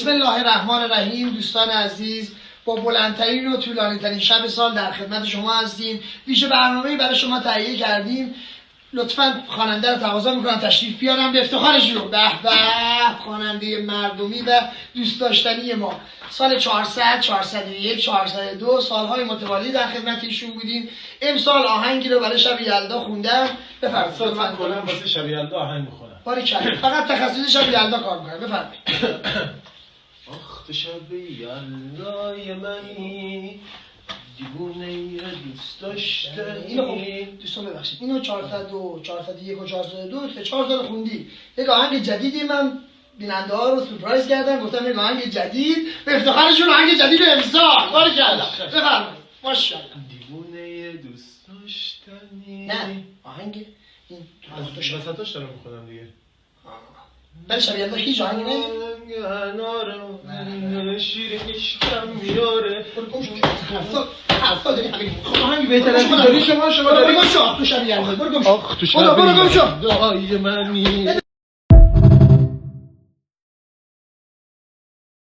بسم الله الرحمن الرحیم. دوستان عزیز، با بلندترین و طولانی‌ترین شب سال در خدمت شما هستیم. ویژه برنامه‌ای برای شما تهیه کردیم. لطفاً خواننده رو تقاضا می‌کنم تشریف بیارم به افتخارشون. به به، خواننده مردمی و دوست داشتنی ما. سال 400، 401، 402 سالهای متوالی در خدمت ایشون بودیم. امسال آهنگی رو برای شب یلدا خوندم. بفرمایید. من کلا واسه شب یلدا آهنگ می‌خونم. باریکلا. فقط تخصص شب یلدا کار می‌کنم. بفرمایید. آخ شب یلدای منی، دیوونه ای را دوست داشتنی. اینو دوستان ببخشید، اینو 402، 401 و 402 سه 4 سال خوندی. یک آهنگ جدیدی من بیننده ها رو سورپرایز کردم، گفتم یک آهنگ جدید به افتخارشون، آهنگ جدید امسال. باریکلا. بفرمایید. ماشاءالله. دیوونه دوست داشتنی. نه، آهنگ این از وسطاش دارم میخونم دیگه. برای شب یلدا هیچ آهنگی نه؟ شیر عشقم میاره. آهنگ بهتر از این داری شما داری. برو گم شو تو شب یلدا. برو گم شو. آخ تو شب برو گم شو. یلدای منی.